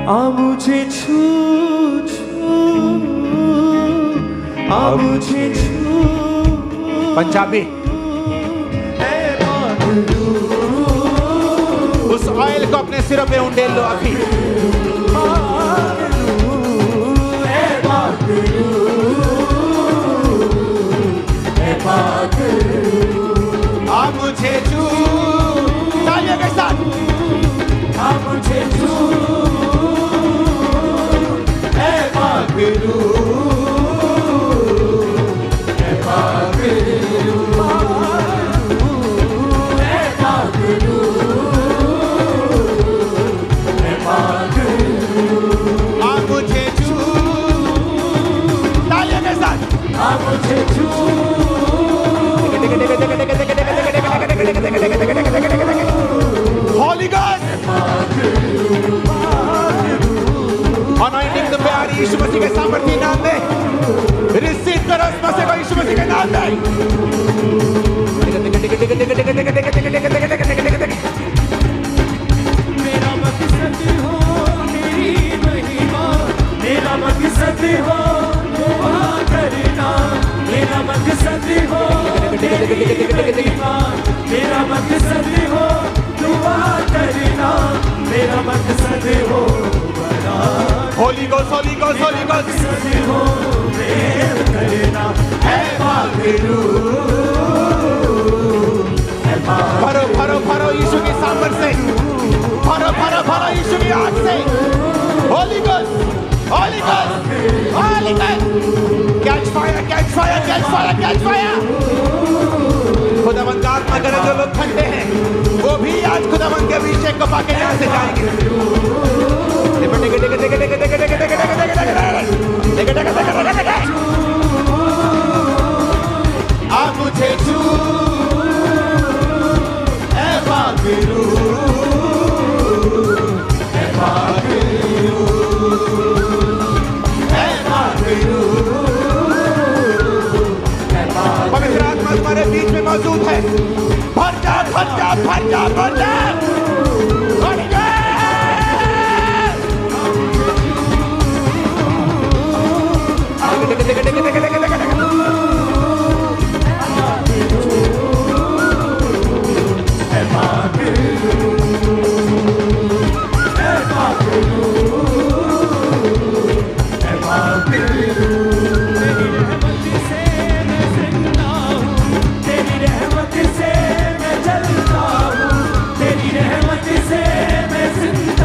आ मुझे छू छू, आ मुझे छू। पंजाबी। उस ऑयल को अपने सिरों पे उंडेल लो अभी। आ मुझे छू, तालियों के साथ। आ मुझे छू, ऐ पागलू, ऐ पागलू, ऐ पागलू, ऐ पागलू। आ मुझे छू, तालियों के साथ। आ मुझे छू, Holy Ghost, anointing the प्यारी यीशु मसीह के सामर्थी नाम में रिसीव करो इस मसीह को यीशु मसीह के नाम में। मेरा मकसद हो मेरी महिमा, मेरा मकसद हो दुआ करना, मेरा मकसद हो मेरी महिमा, मेरा मकसद हो दुआ करना, मेरा मकसद हो बड़ा, Holy Ghost, Holy Ghost, Holy Ghost, मकसद हो प्रेम करना, ऐ पागलू, ऐ पागलू। भरो भरो भरो यीशु की सामर्थ से, भरो भरो भरो यीशु की आग से। Holy Ghost, Holy Ghost, Holy Ghost, catch fire, catch fire, catch fire, catch fire। खुदावंद का आत्मा करे जो लोग ठंडे हैं वो भी आज खुदावंद के अभिषेक को पाके यहाँ से जाएंगे। आ मुझे छू, ऐ पागलू, ऐ पागलू, ऐ पागलू, ऐ पागलू। पवित्र आत्मा तुम्हारे बीच में मौजूद है। भर जा भर जा भर जा भर जा।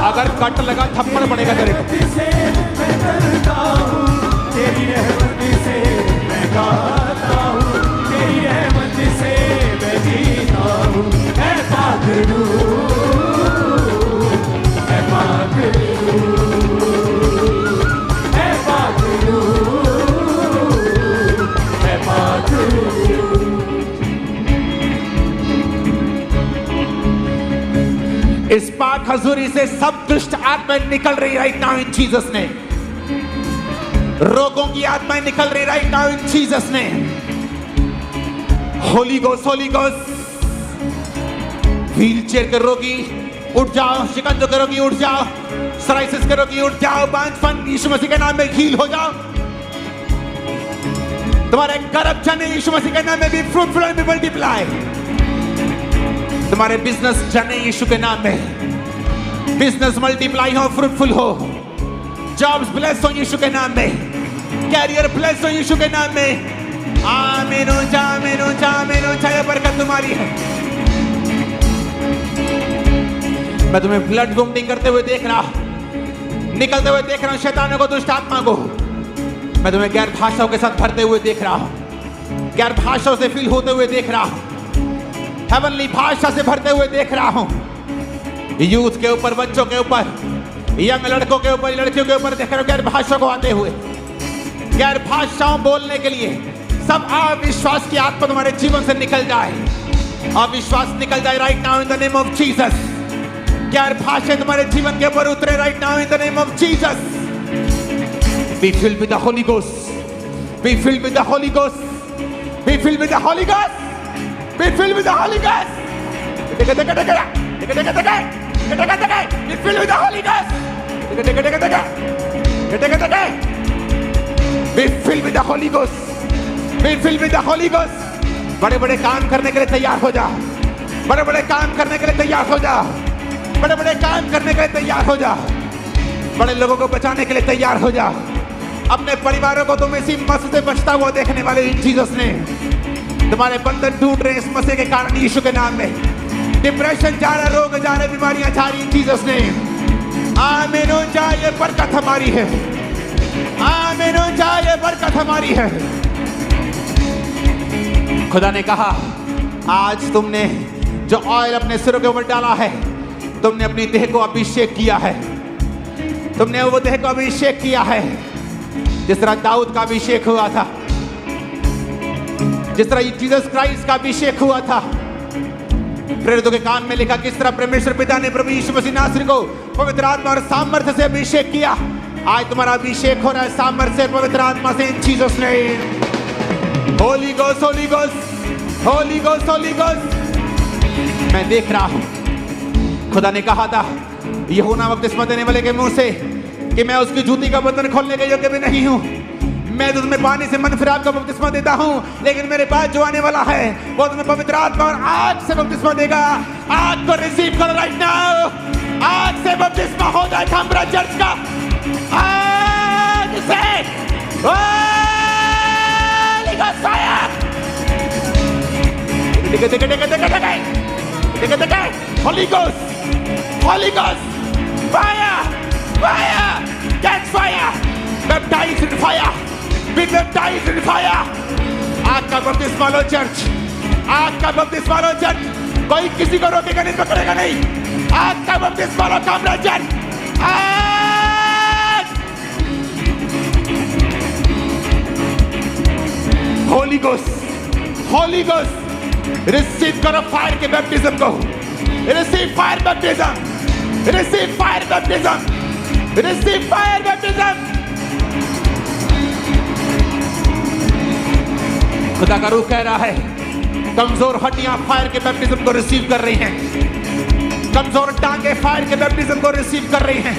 अगर कट लगा थप्पड़ पड़ेगा तेरे को। तेरी रहमत से मैं गाता हूँ, तेरी रहमत से मैं जीता हूँ, ऐ पागलू, ऐ पागलू, ऐ पागलू, ऐ पागलू। इस पाक हजूरी से सब दुष्ट आत्माएं निकल रही right now in Jesus name. रोगों की आत्माएं निकल रही right now in Jesus name. Holi ghost, Holi ghost. Wheelchair के रोगी उठ जाओ, शिकंजों के रोगी उठ जाओ, सोराइसिस के रोगी उठ जाओ, बांझपन यीशु मसीह के नाम में हील हो जाओ। तुम्हारे गर्भ जने यीशु मसीह के नाम में भी फ्रूटफुल एंड मल्टीप्लाई। तुम्हारे बिजनेस जने यीशु के नाम में बिजनेस मल्टीप्लाई हो, फ्रूटफुल हो। जॉब्स ब्लेस हो यीशु के नाम में, कैरियर ब्लेस हो यीशु के नाम में। आमीन हो जा, आमीन हो जा, आमीन हो जा। ये बरकत तुम्हारी है। मैं तुम्हें ब्लड वुंडिंग करते हुए देख रहा, निकलते हुए देख रहा हूं शैतानों को, दुष्ट आत्मा को। मैं तुम्हें गैर भाषाओं के साथ भरते हुए देख रहा हूं, गैर भाषाओं से फील होते हुए देख रहा हूं, हेवनली भाषा से भरते हुए देख रहा हूं। यूथ के ऊपर, बच्चों के ऊपर, यंग लड़कों के ऊपर, लड़कियों के ऊपर देख रहा हूं गैर भाषा को आते हुए। गैर भाषाओं बोलने के लिए सब अविश्वास की आत्मा तुम्हारे जीवन से निकल जाए, अविश्वास निकल जाए right now in the name of Jesus. गैर भाषा तुम्हारे जीवन के ऊपर उतरे right now in the name of Jesus. Be filled with the Holy Ghost. Be filled with the Holy Ghost. Be filled with the Holy Ghost. Be filled with the Holy Ghost. Be filled with the Holy Ghost. Be filled with the Holy Ghost. Be filled with the Holy Ghost. बड़े बड़े काम करने के लिए तैयार हो जा. बड़े बड़े काम करने के लिए तैयार हो जा. बड़े बड़े काम करने के लिए तैयार हो जा. बड़े लोगों को बचाने के लिए तैयार हो जा. अपने परिवारों को तुम इसी मसीह से बचता हुआ देखने वाले इन जीसस ने. तुम्हारे बंधन टूट रहे इस मसीह के कारण यीशु के नाम में. डिप्रेशन जा रहा, रोग जा रहे, बीमारियां जा रही इन जीसस ने. आमीन हो जाए, ये बरकत हमारी है. आमीन हो जाए, ये बरकत हमारी है. खुदा ने कहा आज तुमने जो ऑयल अपने सिरों के ऊपर डाला है, तुमने अपनी देह को अभिषेक किया है. तुमने वो देह को अभिषेक किया है जिस तरह दाऊद का अभिषेक हुआ था, जिस तरह जीसस क्राइस्ट का अभिषेक हुआ था. प्रेरितों के काम में लिखा किस तरह परमेश्वर पिता ने प्रभु यीशु मसीह नासरी को पवित्र आत्मा और सामर्थ्य से अभिषेक किया. आज तुम्हारा अभिषेक हो रहा है सामर्थ्य से, पवित्र आत्मा से इन Jesus name. Holi ghost, Holi ghost, Holi ghost, Holi ghost. मैं देख रहा हूं खुदा ने कहा था यूहन्ना बपतिस्मा देने वाले के मुंह से कि मैं उसकी जूती का बंधन खोलने के योग्य भी नहीं हूं. मैं तो तुम्हें पानी से मन फिराव का बपतिस्मा देता हूं, लेकिन मेरे बाद जो आने वाला है वो तुम्हें पवित्र आत्मा और आग से बपतिस्मा देगा. आग को रिसीव करो राइट नाउ. आग से बपतिस्मा हो जाए खंबरा चर्च का. आग से Holy Ghost, Holy Ghost, fire, fire, catch fire, baptize in fire, be baptized in fire. आग का बपतिस्मा लो चर्च, आग का बपतिस्मा लो चर्च. कोई किसी को रोकेगा नहीं, पकड़ेगा नहीं. आग का बपतिस्मा लो कामरा चर्च. आग. Holy Ghost, Holy Ghost, receive करो फायर के बैप्टिज्म को. Receive fire baptism. Receive fire baptism. Receive fire baptism. खुदा का रूह कह रहा है कमजोर हड्डियां फायर के बैप्टिज्म को रिसीव कर रही हैं. कमजोर टांगे फायर के बैप्टिज्म को रिसीव कर रही हैं.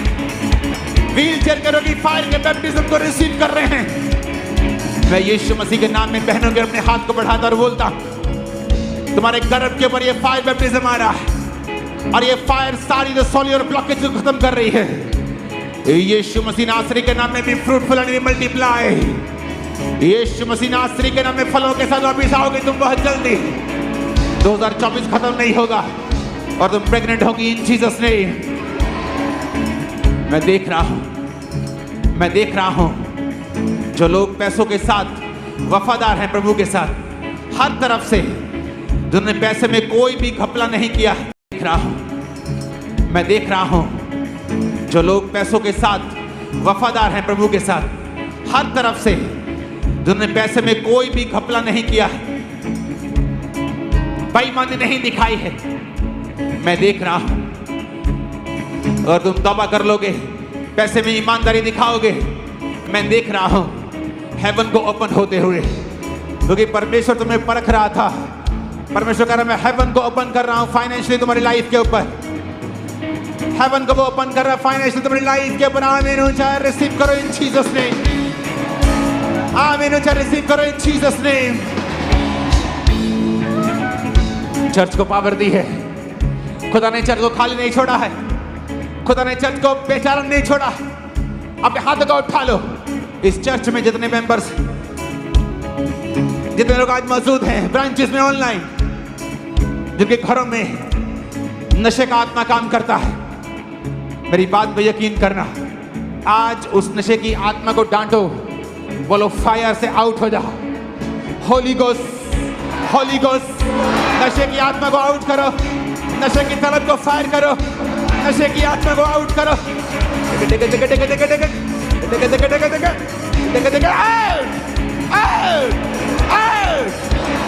व्हील चेयर के रोगी फायर के बैप्टिज्म को रिसीव कर रहे हैं. मैं यीशु मसीह के नाम में बहनों के अपने हाथ को बढ़ाता और बोलता तुम्हारे गर्भ के ऊपर ये फायर बैप्टिज्म आ रहा है और ये फायर सारी जो सोलियर ब्लॉकेज को खत्म कर रही है. यीशु मसीह नासरी के नाम में भी फ्रूटफुल एंड मल्टीप्लाई. यीशु मसीह नासरी के नाम में फलों के साथ वापिस आओगे तुम बहुत जल्दी. 2024 खत्म नहीं होगा और तुम प्रेग्नेंट होगी इन जीसस नेम. मैं देख रहा हूं, मैं देख रहा हूं जो लोग पैसों के साथ वफादार हैं प्रभु के साथ, हर तरफ से जिन्होंने पैसे में कोई भी घपला नहीं किया. देख रहा हूं, मैं देख रहा हूं जो लोग पैसों के साथ वफादार हैं प्रभु के साथ, हर तरफ से जिन्होंने पैसे में कोई भी घपला नहीं किया, बेईमानी नहीं दिखाई है. मैं देख रहा हूं और तुम तौबा कर लोगे, पैसे में ईमानदारी दिखाओगे. मैं देख रहा हूं हेवन को ओपन होते हुए, क्योंकि परमेश्वर तुम्हें परख रहा था. परमेश्वर कह रहा मैं हेवन को ओपन कर रहा हूं फाइनेंशियली तुम्हारी लाइफ के ऊपर. हेवन को वो ओपन कर रहा है फाइनेंशियली तुम्हारी लाइफ के ऊपर. आमीन हो जाए, रिसीव करो इन जीसस नेम. आमीन हो जाए, रिसीव करो इन जीसस नेम. चर्च को पावर दी है. खुदा ने चर्च को खाली नहीं छोड़ा है. खुदा ने चर्च को बेचारा नहीं छोड़ा. अपने हाथ को उठा लो. इस चर्च में जितने मेंबर्स, जितने लोग आज मौजूद हैं ब्रांचेस में, ऑनलाइन, जिनके घरों में नशे का आत्मा काम करता है, मेरी बात पे यकीन करना. आज उस नशे की आत्मा को डांटो. बोलो फायर से आउट हो जा. होली गोस्ट, होली गोस्ट, नशे की आत्मा को आउट करो. नशे की तलब को फायर करो. नशे की आत्मा को आउट करो.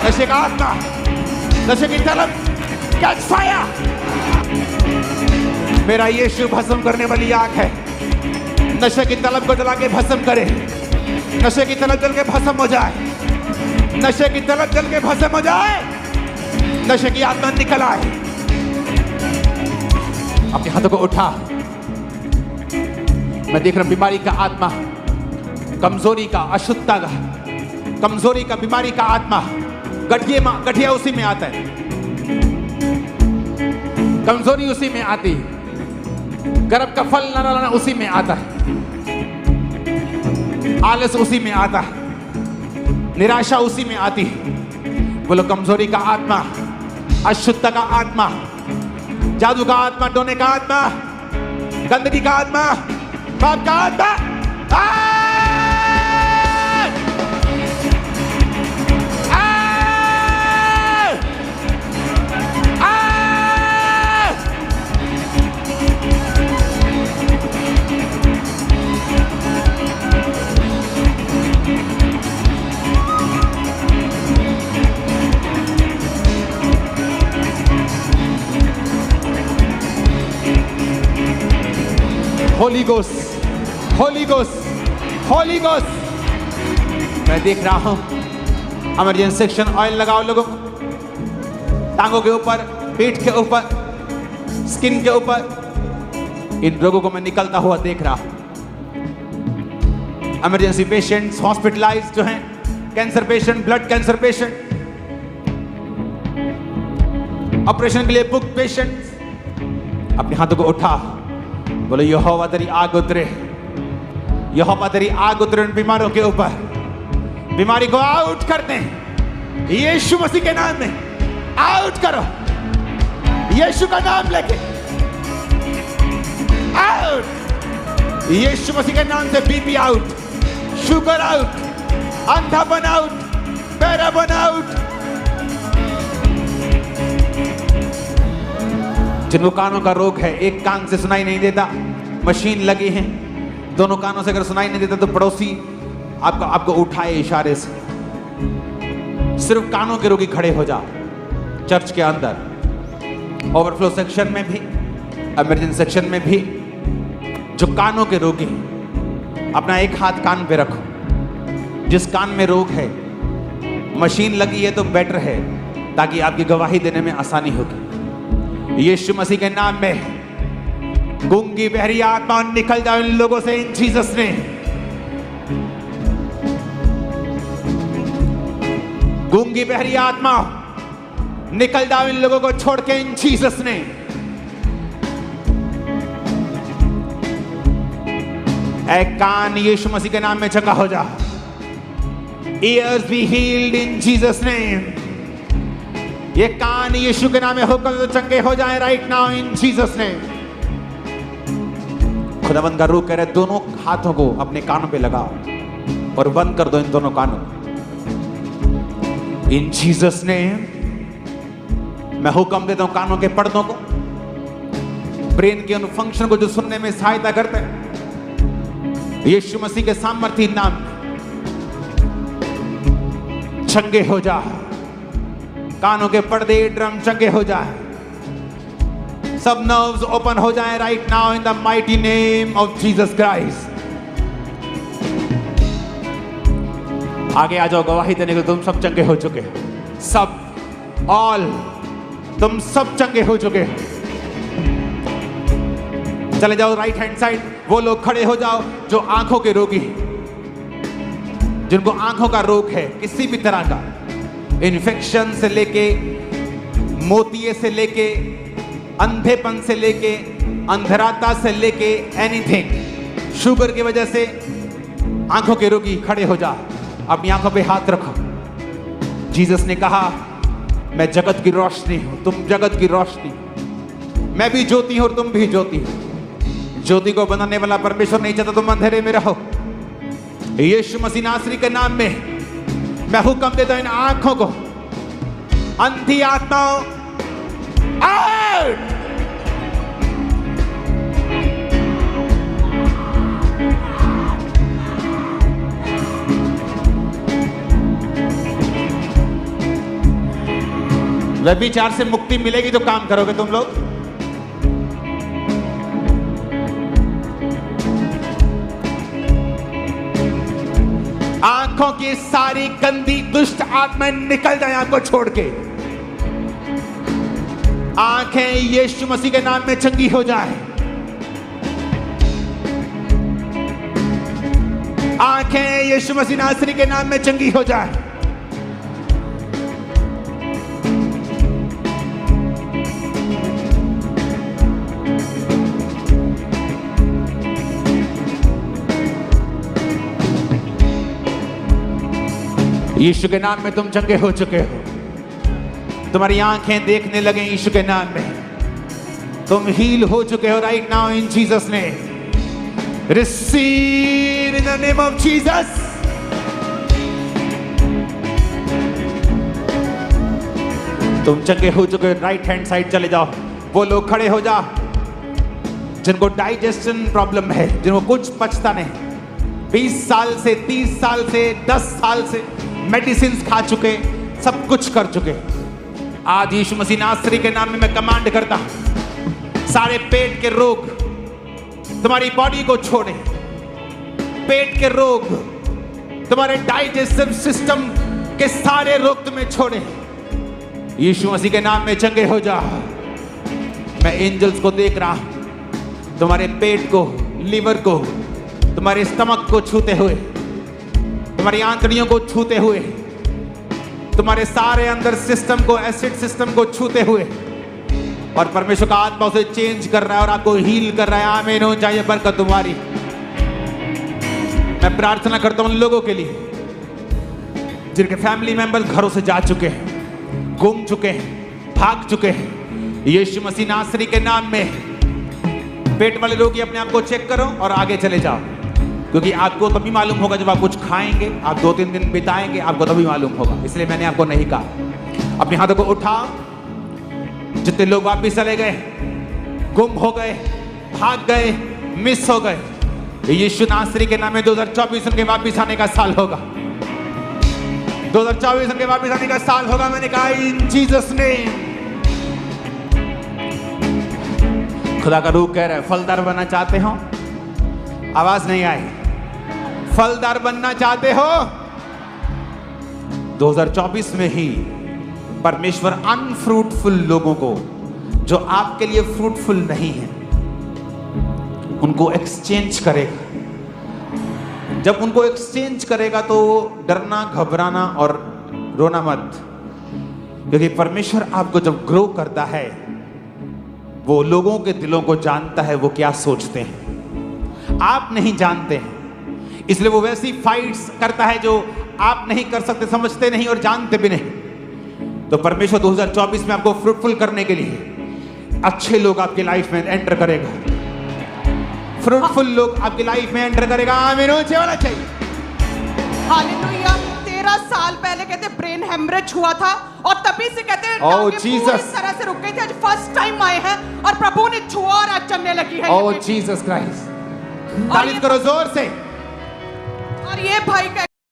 नशे का आत्मा, नशे की तलब, कैच फायर. मेरा यीशु भस्म करने वाली आग है. नशे की तलब को जला के भस्म करे. नशे की तलब जल के भस्म हो जाए. नशे की तलब जल के भस्म हो जाए. नशे की आत्मा निकल आए. अपने हाथों को उठा. मैं देख रहा हूं बीमारी का आत्मा, कमजोरी का, अशुद्धता का, कमजोरी का, बीमारी का आत्मा, गठिया उसी में आता है, कमजोरी उसी में आती, गर्भ का फल न लाना उसी में आता है, आलस उसी में आता है, निराशा उसी में आती है। बोलो कमजोरी का आत्मा, अशुद्धता का आत्मा, जादू का आत्मा, टोने का आत्मा, गंदगी का आत्मा, पाप का आत्मा, Holi ghost, Holi ghost, Holi ghost. मैं देख रहा हूं इमरजेंसी सेक्शन ऑयल लगाओ लोगों को, टांगों के ऊपर, पीठ के ऊपर, स्किन के ऊपर। इन रोगों को मैं निकलता हुआ देख रहा हूं। इमरजेंसी पेशेंट्स, हॉस्पिटलाइज्ड जो हैं, cancer patient, blood cancer patient, operation के लिए बुक पेशेंट्स, अपने हाथों को उठा, बोलो यहोवा तेरी आग उतरे, यहोवा तेरी आग उतरे उन बीमारों के ऊपर, बीमारी को आउट कर दें यीशु मसीह के नाम में, आउट करो यीशु का नाम लेके, आउट यीशु मसीह के नाम से। बीपी आउट, शुगर आउट, अंधापन आउट, बहरापन आउट। जिनको कानों का रोग है, एक कान से सुनाई नहीं देता, मशीन लगी है, दोनों कानों से अगर सुनाई नहीं देता तो पड़ोसी आपको उठाए इशारे से। सिर्फ कानों के रोगी खड़े हो जाओ चर्च के अंदर, ओवरफ्लो सेक्शन में भी, इमरजेंसी सेक्शन में भी। जो कानों के रोगी, अपना एक हाथ कान पे रखो। जिस कान में रोग है, मशीन लगी है तो बेटर है, ताकि आपकी गवाही देने में आसानी होगी। यीशु मसीह के नाम में गूंगी बहरी आत्मा निकल जाओ इन लोगों से, इन जीसस ने। गूंगी बहरी आत्मा निकल जाओ इन लोगों को छोड़ के, इन जीसस ने। ऐ कान यीशु मसीह के नाम में चंगा हो जा। Ears be healed in Jesus name। ये कान यीशु के नाम में हुक्म तो चंगे हो जाए right now in Jesus name. खुदावंद का रूह कह रहे दोनों हाथों को अपने कानों पे लगाओ और बंद कर दो इन दोनों कानों इन जीसस नेम। मैं हुक्म देता हूं कानों के पर्दों को, ब्रेन के उन फंक्शन को जो सुनने में सहायता करते हैं, यीशु मसीह के सामर्थी नाम चंगे हो जा। कानों के पर्दे ड्रम चंगे हो जाए, सब नर्व्स ओपन हो जाए right now in the mighty name of Jesus Christ. आगे आ जाओ गवाही देने को, तुम सब चंगे हो चुके हो, सब ऑल, तुम सब चंगे हो चुके हो। चले जाओ राइट हैंड साइड, वो लोग खड़े हो जाओ जो आंखों के रोगी, जिनको आंखों का रोग है किसी भी तरह का, इन्फेक्शन से लेके, मोतिये से लेके, अंधेपन से लेके, अंधराता से लेके, एनीथिंग, शुगर की वजह से आंखों के रोगी खड़े हो जा, अपनी आंखों पे हाथ रखो। जीसस ने कहा मैं जगत की रोशनी हूं, तुम जगत की रोशनी, मैं भी ज्योति हूं और तुम भी ज्योति हो। ज्योति को बनाने वाला परमेश्वर नहीं चाहता तुम अंधेरे में रहो। यीशु मसीह नासरी के नाम में मैं हुक्म देता हूं इन आंखों को, अंधी आत्माओं आउट। व्यभिचार से मुक्ति मिलेगी तो काम करोगे तुम लोग। आंखों की सारी गंदी दुष्ट आत्माएं निकल जाए आपको छोड़ के। आंखें यीशु मसीह के नाम में चंगी हो जाए। आंखें यीशु मसीह नासरी के नाम में चंगी हो जाए। यीशु के नाम में तुम चंगे हो चुके हो। तुम्हारी आंखें देखने लगे यीशु के नाम में। तुम हील हो चुके हो right now in Jesus name. Receive in the name of Jesus. तुम चंगे हो चुके हो। राइट हैंड साइड चले जाओ। वो लोग खड़े हो जाओ जिनको डाइजेशन प्रॉब्लम है, जिनको कुछ पचता नहीं, 20 साल से, 30 साल से, 10 साल से मेडिसिन खा चुके, सब कुछ कर चुके। आज यीशु मसीह नासरी के नाम में मैं कमांड करता हूं, सारे पेट के रोग तुम्हारी बॉडी को छोड़े। पेट के रोग, तुम्हारे डाइजेस्टिव सिस्टम के सारे रोग तुम्हें छोड़े। यीशु मसीह के नाम में चंगे हो जा। मैं एंजल्स को देख रहा हूं, तुम्हारे पेट को, लीवर को, तुम्हारे स्टमक को छूते हुए, तुम्हारी आंतड़ियों को छूते हुए, तुम्हारे सारे अंदर सिस्टम को, एसिड सिस्टम को छूते हुए, और परमेश्वर का आत्मा उसे चेंज कर रहा है और आपको हील कर रहा है। आमीन हो जाए बरकत तुम्हारी। मैं प्रार्थना करता हूं उन लोगों के लिए जिनके फैमिली मेंबर्स घरों से जा चुके हैं, गुम चुके हैं, भाग चुके हैं। यीशु मसीह नासरी के नाम में पेट वाले लोग अपने आप को चेक करो और आगे चले जाओ, क्योंकि आपको तभी मालूम होगा जब आप कुछ खाएंगे, आप 2-3 दिन बिताएंगे, आपको तभी मालूम होगा। इसलिए मैंने आपको नहीं कहा। अपने हाथों को उठाओ। जितने लोग वापिस चले गए, गुम हो गए, भाग गए, मिस हो गए, यीशु नासरी के नाम में 2024 उनके वापिस आने का साल होगा। 2024 उनके वापिस आने का साल होगा। मैंने कहा इन जीसस नेम। खुदा का रूह कह रहा है, फलदार बनना चाहते हो? आवाज नहीं आई। फलदार बनना चाहते हो? 2024 में ही परमेश्वर अनफ्रूटफुल लोगों को, जो आपके लिए फ्रूटफुल नहीं है, उनको एक्सचेंज करेगा। जब उनको एक्सचेंज करेगा तो डरना, घबराना और रोना मत, क्योंकि परमेश्वर आपको जब ग्रो करता है, वो लोगों के दिलों को जानता है, वो क्या सोचते हैं। आप नहीं जानते हैं, इसलिए वो वैसी फाइट्स करता है जो आप नहीं कर सकते, समझते नहीं और जानते भी नहीं। तो परमेश्वर 2024 में आपको फ्रूटफुल करने के लिए अच्छे लोग आपकी लाइफ में एंटर करेगा। फ्रूटफुल लोग आपकी लाइफ में एंटर करेगा। आमीन होना चाहिए। हालेलुया। 13 साल पहले कहते ब्रेन हेमरेज हुआ था और तभी से कहते ओह जीसस, इस तरह से रुक गई थी। आज फर्स्ट टाइम आए हैं और प्रभु ने छुआ और आज चलने लगी है। ओह जीसस क्राइस्ट। तारीफ करो जोर से। और ये भाई